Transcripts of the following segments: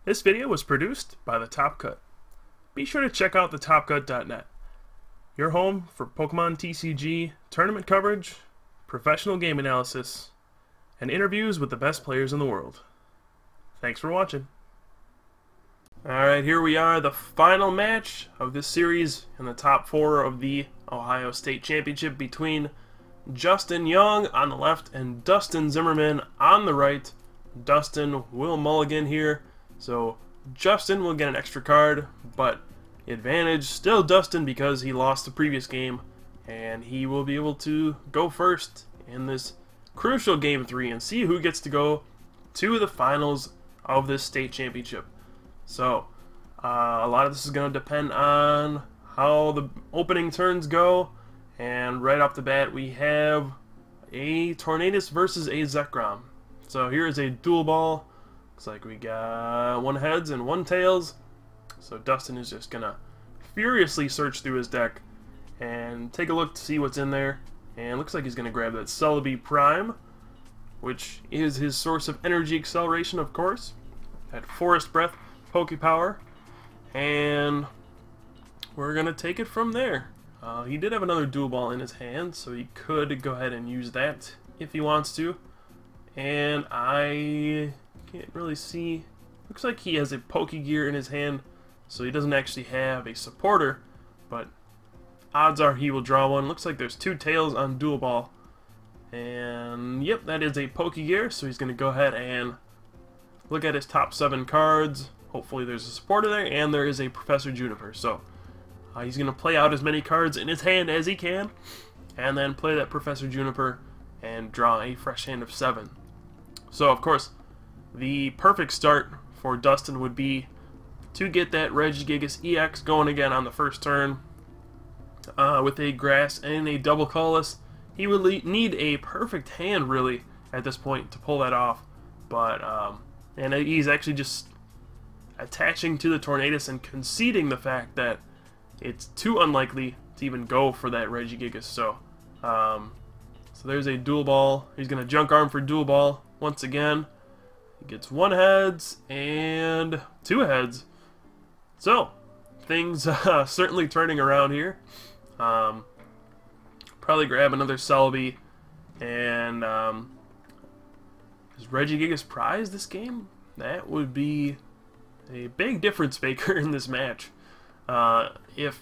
This video was produced by the Top Cut. Be sure to check out thetopcut.net, your home for Pokemon TCG, tournament coverage, professional game analysis, and interviews with the best players in the world. Thanks for watching. Alright, here we are, the final match of this series in the top 4 of the Ohio State Championship between Justin Young on the left and Dustin Zimmerman on the right. Dustin will mulligan here, so Justin will get an extra card, but the advantage still Dustin because he lost the previous game, and he will be able to go first in this crucial Game 3 and see who gets to go to the finals of this state championship. So, a lot of this is going to depend on how the opening turns go, and right off the bat we have a Tornadus versus a Zekrom. So here is a dual ball. Looks like we got one heads and one tails. So Dustin is just going to furiously search through his deck and take a look to see what's in there. And looks like he's going to grab that Celebi Prime, which is his source of energy acceleration, of course. That Forest Breath Pokepower, and we're gonna take it from there. He did have another dual ball in his hand, so he could go ahead and use that if he wants to. And I can't really see. Looks like he has a Pokegear in his hand, so he doesn't actually have a supporter, but odds are he will draw one. Looks like there's two tails on dual ball, and yep, that is a Pokegear. So he's gonna go ahead and look at his top 7 cards. Hopefully there's a supporter there, and there is a Professor Juniper. So he's going to play out as many cards in his hand as he can, and then play that Professor Juniper and draw a fresh hand of 7. So of course, the perfect start for Dustin would be to get that Regigigas EX going again on the first turn with a Grass and a double Colorless. He would need a perfect hand really at this point to pull that off, but and he's actually just attaching to the Tornadus and conceding the fact that it's too unlikely to even go for that Regigigas. So, so there's a dual ball. He's going to Junk Arm for dual ball once again. He gets 1 heads and 2 heads. So, things certainly turning around here. Probably grab another Celebi, and is Regigigas prize this game? That would be a big difference maker in this match if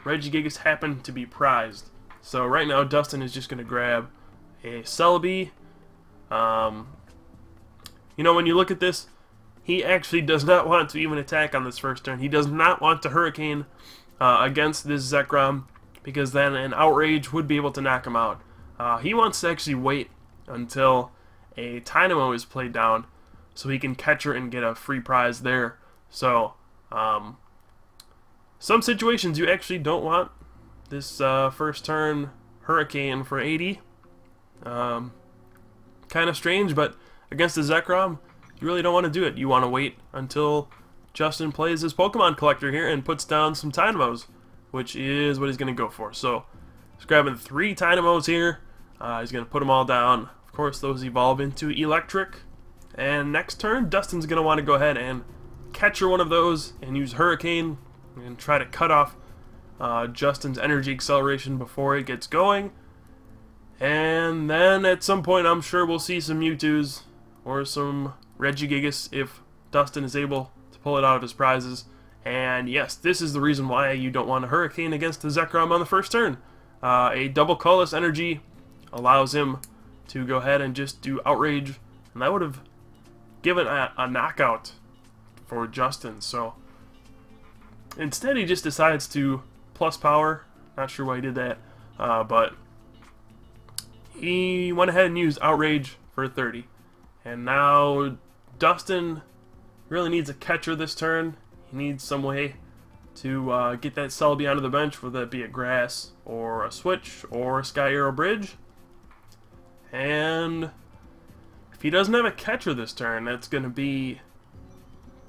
Regigigas happened to be prized. So right now Dustin is just going to grab a Celebi. You know, when you look at this, he actually does not want to even attack on this first turn. He does not want to Hurricane against this Zekrom, because then an Outrage would be able to knock him out. He wants to actually wait until a Tynamo is played down so he can catch her and get a free prize there. So, some situations you actually don't want this first turn Hurricane for 80. Kind of strange, but against the Zekrom, you really don't want to do it. You want to wait until Justin plays his Pokemon Collector here and puts down some Tynamos, which is what he's going to go for. So, he's grabbing 3 Tynamos here. He's going to put them all down. Of course, those evolve into Electric. And next turn, Dustin's going to want to go ahead and capture one of those and use Hurricane and try to cut off Justin's energy acceleration before it gets going. And then at some point, I'm sure we'll see some Mewtwo's or some Regigigas if Dustin is able to pull it out of his prizes. And yes, this is the reason why you don't want a Hurricane against the Zekrom on the first turn. A double Colorless energy allows him to go ahead and just do Outrage, and that would have given a knockout for Justin. So instead he just decides to plus power. Not sure why he did that, but he went ahead and used Outrage for 30. And now Dustin really needs a catcher this turn. He needs some way to get that Celebi onto the bench, whether that be a Grass or a Switch or a Sky Arrow Bridge. And if he doesn't have a catcher this turn, that's going to be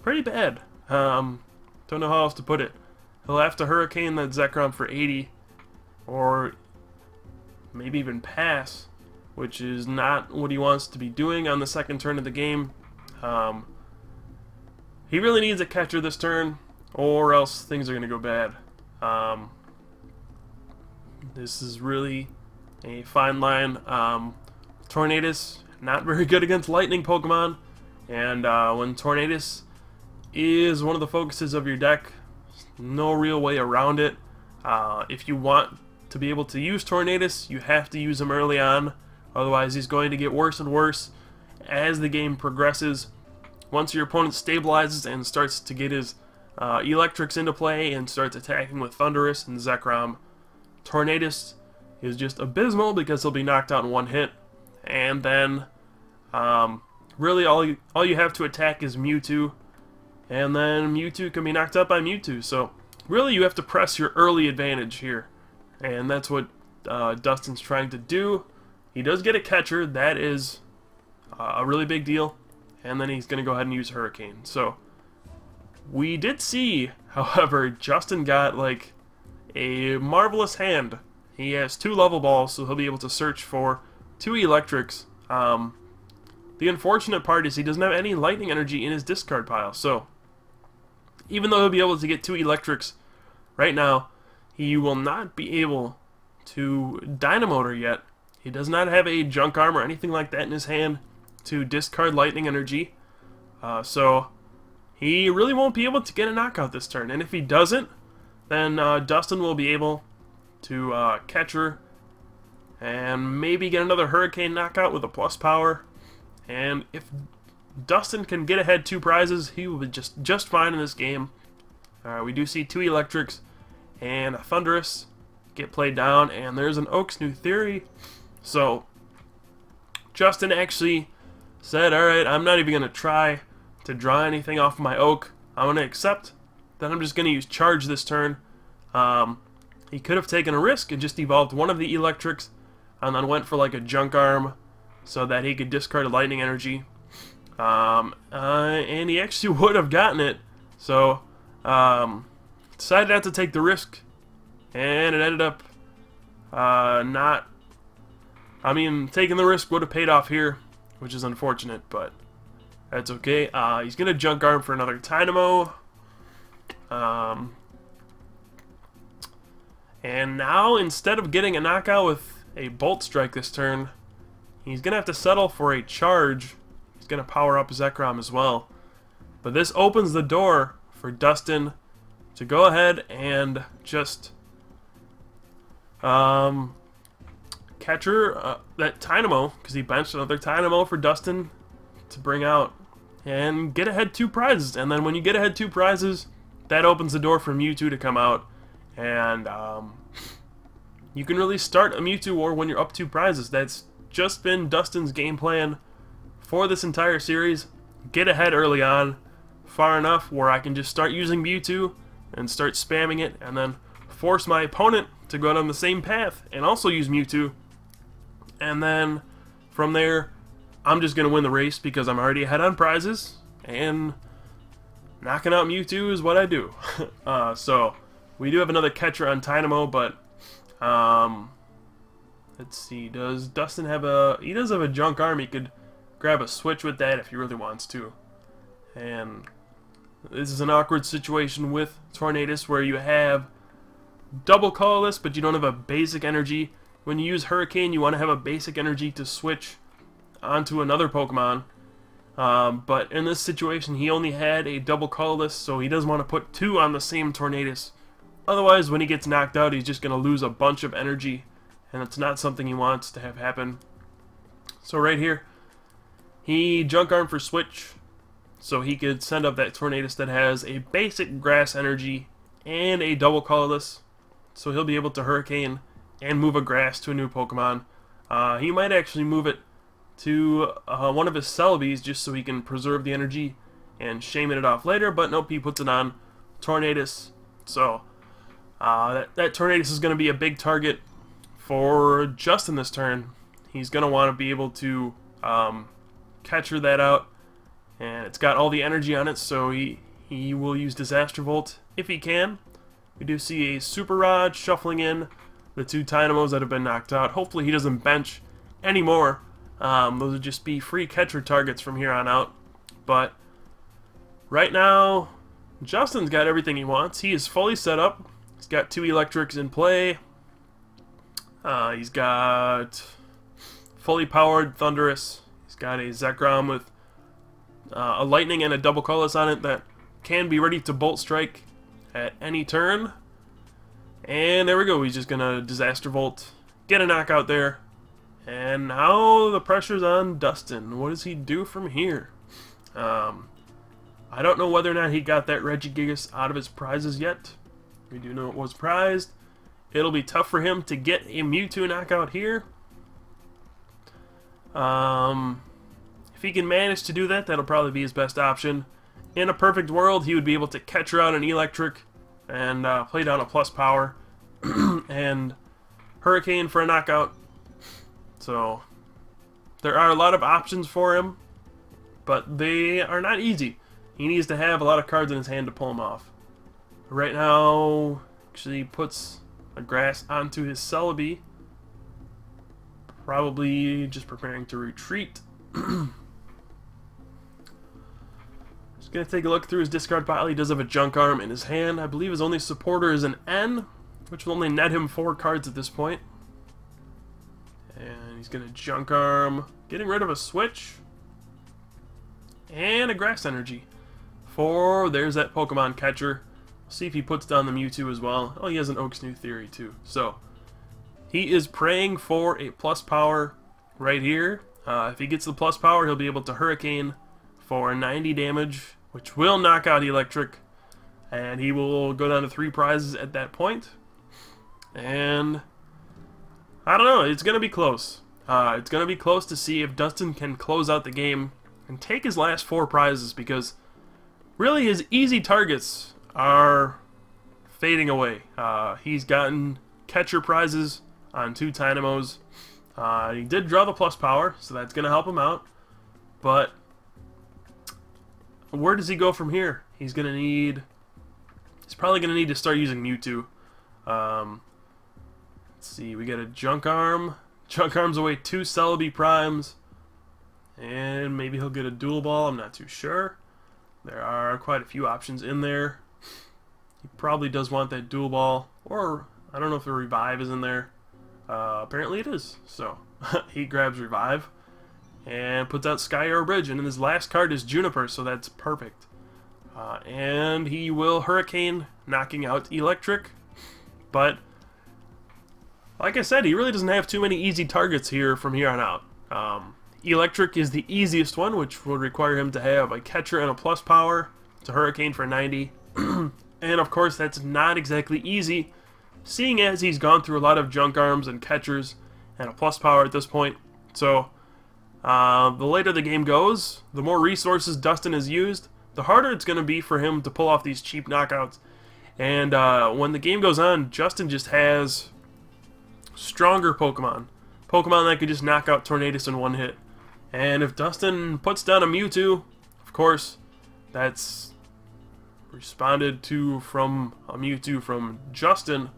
pretty bad. Don't know how else to put it. He'll have to Hurricane that Zekrom for 80, or maybe even pass, which is not what he wants to be doing on the second turn of the game. he really needs a catcher this turn, or else things are going to go bad. This is really a fine line. Tornadus, not very good against lightning Pokemon, and when Tornadus is one of the focuses of your deck, no real way around it. If you want to be able to use Tornadus, you have to use him early on, otherwise he's going to get worse and worse as the game progresses. Once your opponent stabilizes and starts to get his electrics into play and starts attacking with Thundurus and Zekrom, Tornadus is just abysmal because he'll be knocked out in one hit. And then really all you have to attack is Mewtwo, and then Mewtwo can be knocked out by Mewtwo. So really you have to press your early advantage here, and that's what Dustin's trying to do. He does get a catcher, that is a really big deal, and then he's going to go ahead and use Hurricane. So we did see, however, Justin got like a marvelous hand. He has 2 level balls, so he'll be able to search for 2 electrics. The unfortunate part is he doesn't have any lightning energy in his discard pile, so even though he'll be able to get 2 electrics right now, he will not be able to Dynamotor yet. He does not have a Junk Arm or anything like that in his hand to discard lightning energy, so he really won't be able to get a knockout this turn. And if he doesn't, then Dustin will be able to catcher and maybe get another Hurricane knockout with a plus power. And if Dustin can get ahead 2 prizes, he will be just fine in this game. We do see 2 electrics and a Thundurus get played down, and there's an Oak's New Theory. So Justin actually said, alright, I'm not even going to try to draw anything off my Oak. I'm going to accept that I'm just going to use Charge this turn. He could have taken a risk and just evolved one of the electrics and then went for like a Junk Arm so that he could discard a lightning energy. And he actually would have gotten it. So decided not to take the risk, and it ended up not. I mean, taking the risk would have paid off here, which is unfortunate, but that's okay. He's gonna Junk Arm for another Dynamo. And now, instead of getting a knockout with a Bolt Strike this turn, he's gonna have to settle for a Charge. He's gonna power up Zekrom as well. But this opens the door for Dustin to go ahead and just catcher that Dynamo, because he benched another Dynamo for Dustin to bring out and get ahead 2 prizes. And then when you get ahead 2 prizes, that opens the door for Mewtwo to come out, and you can really start a Mewtwo war when you're up 2 prizes. That's just been Dustin's game plan for this entire series. Get ahead early on, far enough where I can just start using Mewtwo and start spamming it, and then force my opponent to go down the same path and also use Mewtwo. And then from there, I'm just going to win the race because I'm already ahead on prizes, and knocking out Mewtwo is what I do. So we do have another catcher on Dynamo, but let's see, does Dustin have a... He does have a Junk Arm. He could grab a switch with that if he really wants to. And this is an awkward situation with Tornadus where you have double colorless, but you don't have a basic energy. When you use Hurricane, you want to have a basic energy to switch onto another Pokemon. But in this situation, he only had a double colorless, so he doesn't want to put 2 on the same Tornadus. Otherwise, when he gets knocked out, he's just going to lose a bunch of energy, and it's not something he wants to have happen. So right here, he Junk Arm for switch, so he could send up that Tornadus that has a basic grass energy and a double colorless, so he'll be able to Hurricane and move a grass to a new Pokemon. He might actually move it to one of his Celebies just so he can preserve the energy and shaman it off later, but nope, he puts it on Tornadus. So that Tornadus is going to be a big target for Justin this turn. He's going to want to be able to catcher that out, and it's got all the energy on it, so he will use Disaster Volt if he can. We do see a Super Rod shuffling in the 2 Dynamos that have been knocked out. Hopefully he doesn't bench anymore. Those would just be free catcher targets from here on out. But Right now, Justin's got everything he wants. He is fully set up. He's got 2 electrics in play. He's got fully powered Thunderous. He's got a Zekrom with a Lightning and a double colorless on it that can be ready to Bolt Strike at any turn. And there we go. He's just going to Disaster Volt, get a knockout there. And now the pressure's on Dustin. What does he do from here? I don't know whether or not he got that Regigigas out of his prizes yet. We do know it was prized. It'll be tough for him to get a Mewtwo knockout here. If he can manage to do that, that'll probably be his best option. In a perfect world, he would be able to catch her out an Electric and play down a plus power and Hurricane for a knockout. So there are a lot of options for him, but they are not easy. He needs to have a lot of cards in his hand to pull them off. Right now, actually puts a Grass onto his Celebi. Probably just preparing to retreat. Just going to take a look through his discard pile. He does have a Junk Arm in his hand. I believe his only supporter is an N, which will only net him 4 cards at this point. And he's going to Junk Arm, getting rid of a Switch. And a Grass Energy. There's that Pokemon catcher. See if he puts down the Mewtwo as well. Oh, he has an Oak's New Theory too. So he is praying for a plus power right here. If he gets the plus power, he'll be able to Hurricane for 90 damage, which will knock out Electric. And he will go down to 3 prizes at that point. And I don't know, it's going to be close. It's going to be close to see if Dustin can close out the game and take his last 4 prizes, because really his easy targets are fading away. He's gotten catcher prizes on 2 Dynamos. He did draw the plus power, so that's going to help him out. But where does he go from here? He's probably going to need to start using Mewtwo. Let's see, we got a Junk Arm. Junk Arm's away 2 Celebi Primes. And maybe he'll get a Dual Ball, I'm not too sure. There are quite a few options in there. He probably does want that Dual Ball, or I don't know if the Revive is in there. Apparently it is. So he grabs Revive and puts out Sky Arrow Bridge, and then his last card is Juniper, so that's perfect. And he will Hurricane, knocking out Electric. But like I said, he really doesn't have too many easy targets here from here on out. Electric is the easiest one, which will require him to have a catcher and a plus power to Hurricane for 90. And of course, that's not exactly easy, seeing as he's gone through a lot of Junk Arms and catchers and a plus power at this point. So the later the game goes, the more resources Dustin has used, the harder it's going to be for him to pull off these cheap knockouts. And when the game goes on, Justin just has stronger Pokemon that could just knock out Tornadus in one hit. And if Dustin puts down a Mewtwo, of course, that's responded to from a Mewtwo from Justin,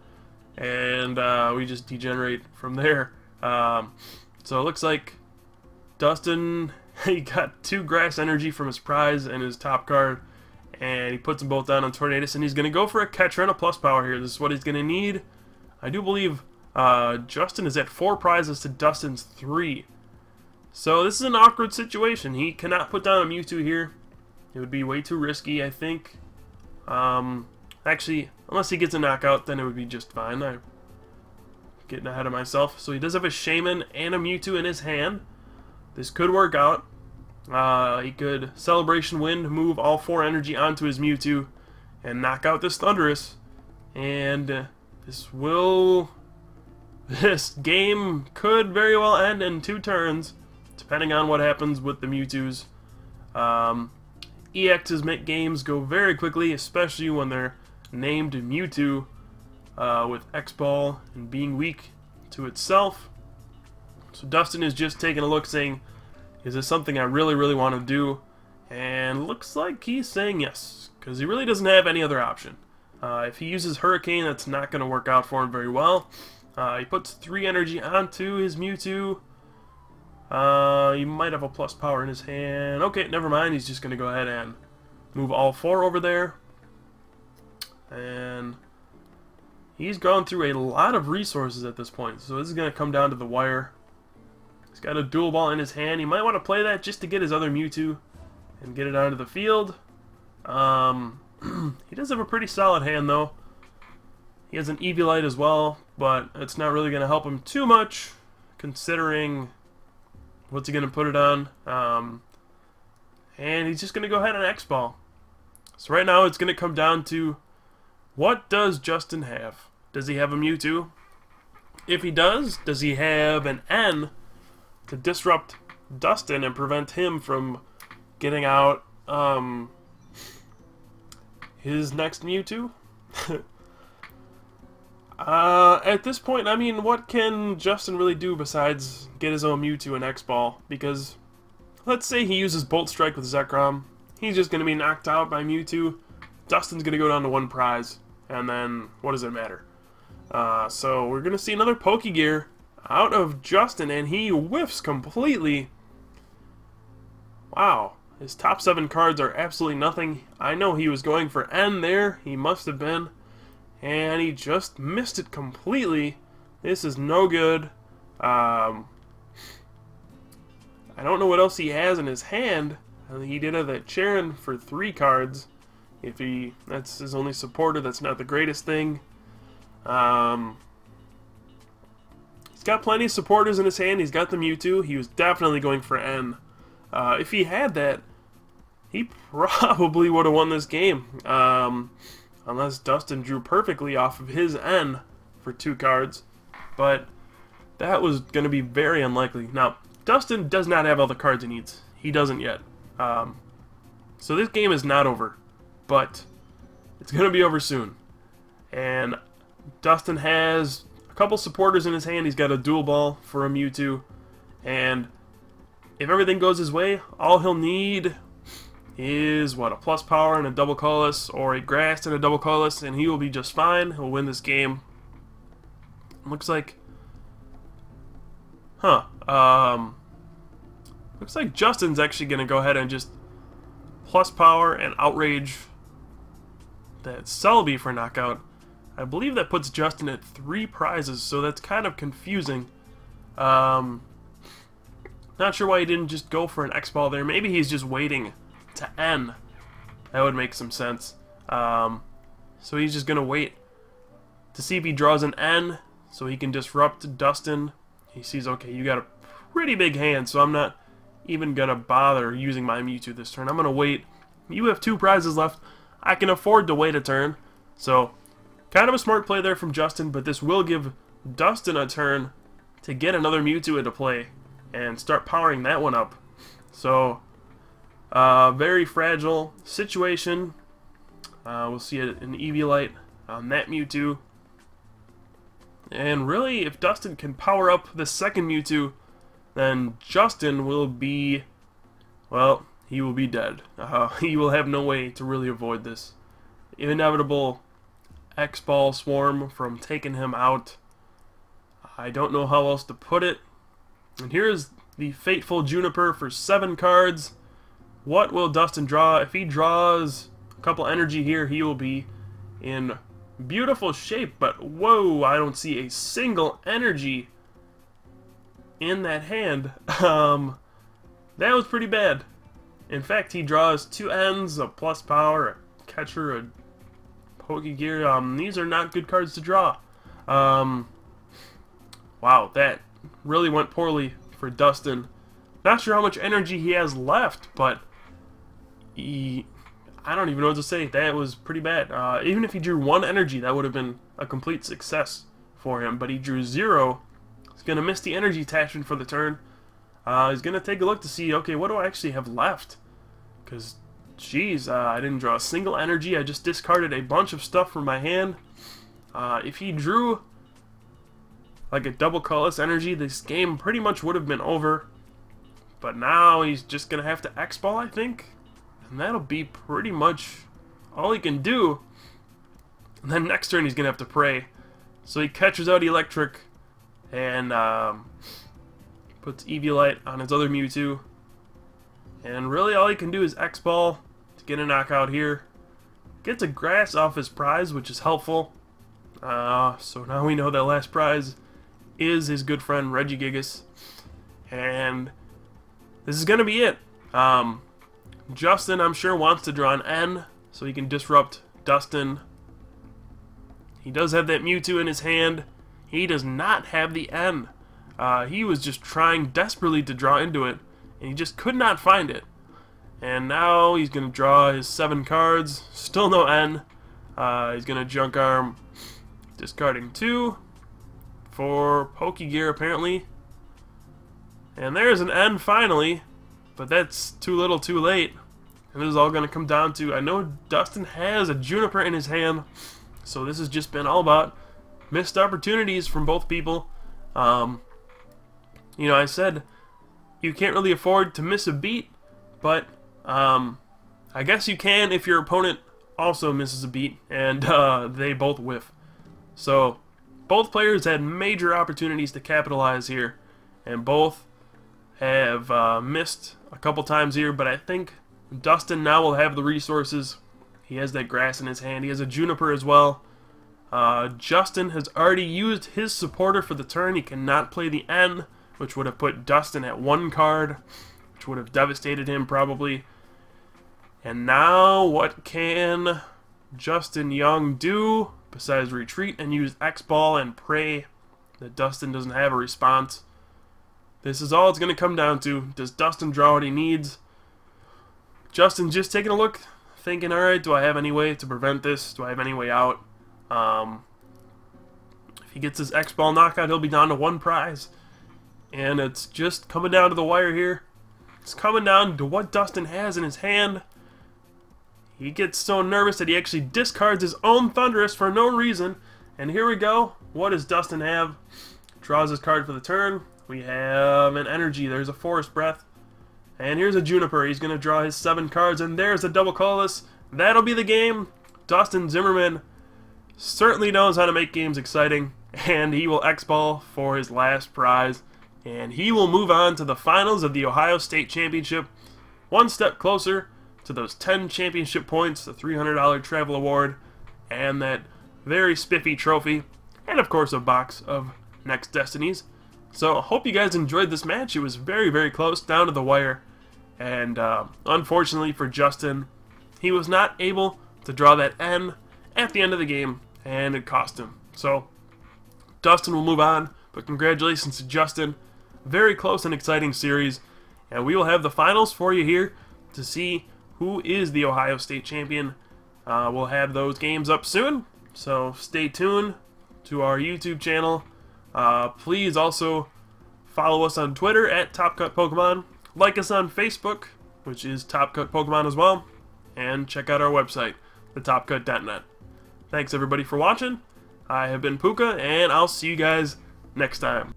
and we just degenerate from there. So it looks like Dustin, he got 2 Grass Energy from his prize and his top card, and he puts them both down on Tornadus, and he's going to go for a catcher and a plus power here. This is what he's going to need. I do believe Justin is at 4 prizes to Dustin's 3. So this is an awkward situation. He cannot put down a Mewtwo here. It would be way too risky, I think. Actually, unless he gets a knockout, then it would be just fine. I'm getting ahead of myself. So he does have a Shaman and a Mewtwo in his hand. This could work out. He could Celebration Wind, move all 4 energy onto his Mewtwo, and knock out this Thunderous. And this game could very well end in 2 turns, depending on what happens with the Mewtwo's. EXs make games go very quickly, especially when they're named Mewtwo, with X-Ball and being weak to itself. So Dustin is just taking a look, saying, is this something I really, really want to do? And looks like he's saying yes, because he really doesn't have any other option. If he uses Hurricane, that's not going to work out for him very well. He puts 3 energy onto his Mewtwo. He might have a plus power in his hand. Okay, never mind. He's just going to go ahead and Move all 4 over there. And he's gone through a lot of resources at this point. So this is going to come down to the wire. He's got a dual ball in his hand. He might want to play that just to get his other Mewtwo and get it onto the field. He does have a pretty solid hand, though. He has an Eviolite as well, but it's not really going to help him too much, considering what's he going to put it on. And he's just going to go ahead and X-Ball. So right now it's going to come down to, what does Justin have? Does he have a Mewtwo? If he does he have an N to disrupt Dustin and prevent him from getting out his next Mewtwo? At this point, I mean, what can Justin really do besides get his own Mewtwo and X-Ball? Because, let's say he uses Bolt Strike with Zekrom. He's just going to be knocked out by Mewtwo. Dustin's going to go down to 1 prize. And then, what does it matter? So, we're going to see another Pokegear out of Justin, and he whiffs completely. Wow. His top 7 cards are absolutely nothing. I know he was going for N there. He must have been. And he just missed it completely. This is no good. I don't know what else he has in his hand. He did have that Charon for 3 cards. If that's his only supporter, that's not the greatest thing. He's got plenty of supporters in his hand. He's got the Mewtwo. He was definitely going for N. If he had that, he probably would have won this game. Unless Dustin drew perfectly off of his N for 2 cards. But that was going to be very unlikely. Now, Dustin does not have all the cards he needs. He doesn't yet. So this game is not over. But it's going to be over soon. And Dustin has a couple supporters in his hand. He's got a dual ball for a Mewtwo. And if everything goes his way, all he'll need is, what, a plus power and a double colorless, or a grass and a double colorless, and he will be just fine. He'll win this game. Looks like, looks like Justin's actually going to go ahead and just plus power and outrage that Celebi for knockout. I believe that puts Justin at 3 prizes, so that's kind of confusing. Not sure why he didn't just go for an X-Ball there. Maybe he's just waiting to N. That would make some sense. So he's just going to wait to see if he draws an N so he can disrupt Dustin. He sees, okay, you got a pretty big hand, so I'm not even going to bother using my Mewtwo this turn. I'm going to wait. You have 2 prizes left. I can afford to wait a turn. So, kind of a smart play there from Justin, but this will give Dustin a turn to get another Mewtwo into play and start powering that one up. So, very fragile situation. We'll see an Eviolite on that Mewtwo. And really, if Dustin can power up the second Mewtwo, then Justin will be, well, he will be dead. He will have no way to really avoid this inevitable X-Ball swarm from taking him out. I don't know how else to put it. And here's the fateful Juniper for 7 cards. What will Dustin draw? If he draws a couple energy here, he will be in beautiful shape. But whoa, I don't see a single energy in that hand. That was pretty bad. In fact, he draws 2 N's, a plus power, a catcher, a Pokegear. These are not good cards to draw. Wow, that really went poorly for Dustin. Not sure how much energy he has left, but I don't even know what to say. That was pretty bad. Even if he drew 1 energy, that would have been a complete success for him. But he drew 0. He's going to miss the energy attachment for the turn. He's going to take a look to see, okay, what do I actually have left? Because, geez, I didn't draw a single energy. I just discarded a bunch of stuff from my hand. If he drew like a double colorless energy, this game pretty much would have been over. But now he's just going to have to X-Ball, I think. And that'll be pretty much all he can do. And then next turn he's going to have to pray. So he catches out Electric and puts Eviolite on his other Mewtwo. And really all he can do is X-Ball to get a knockout here. Gets a grass off his prize, which is helpful. So now we know that last prize is his good friend Regigigas. And this is going to be it. Justin, I'm sure, wants to draw an N so he can disrupt Dustin. He does have that Mewtwo in his hand. He does not have the N. He was just trying desperately to draw into it, and he just could not find it. And now he's going to draw his 7 cards. Still no N. He's going to Junk Arm, discarding 2 for Pokegear apparently. And there's an N finally, but that's too little too late. And this is all going to come down to, I know Dustin has a Juniper in his hand, so this has just been all about missed opportunities from both people. You know, I said you can't really afford to miss a beat, but I guess you can if your opponent also misses a beat and they both whiff. So both players had major opportunities to capitalize here, and both have missed a couple times here, but I think Dustin now will have the resources. He has that grass in his hand. He has a Juniper as well. Justin has already used his supporter for the turn. He cannot play the N, which would have put Dustin at 1 card, which would have devastated him probably. And now what can Justin Young do besides retreat and use X-Ball and pray that Dustin doesn't have a response? This is all it's going to come down to. Does Dustin draw what he needs? Justin just taking a look, thinking, alright, do I have any way to prevent this? Do I have any way out? If he gets his X-Ball knockout, he'll be down to 1 prize. And it's just coming down to the wire here. It's coming down to what Dustin has in his hand. He gets so nervous that he actually discards his own Thunderous for no reason. And here we go. What does Dustin have? Draws his card for the turn. We have an Energy. There's a Forest Breath. And here's a Juniper. He's going to draw his 7 cards. And there's a double colorless. That'll be the game. Dustin Zimmerman certainly knows how to make games exciting. And he will X-Ball for his last prize. And he will move on to the finals of the Ohio State Championship. 1 step closer to those 10 championship points, the $300 travel award, and that very spiffy trophy. And of course a box of Next Destinies. So I hope you guys enjoyed this match. It was very, very close, down to the wire. And unfortunately for Justin, he was not able to draw that N at the end of the game, and it cost him. So Dustin will move on, but congratulations to Justin. Very close and exciting series, and we will have the finals for you here to see who is the Ohio State champion. We'll have those games up soon, so stay tuned to our YouTube channel. Please also follow us on Twitter at TopCutPokemon. Like us on Facebook, which is TopCut Pokemon as well. And check out our website, thetopcut.net. Thanks everybody for watching. I have been Puka, and I'll see you guys next time.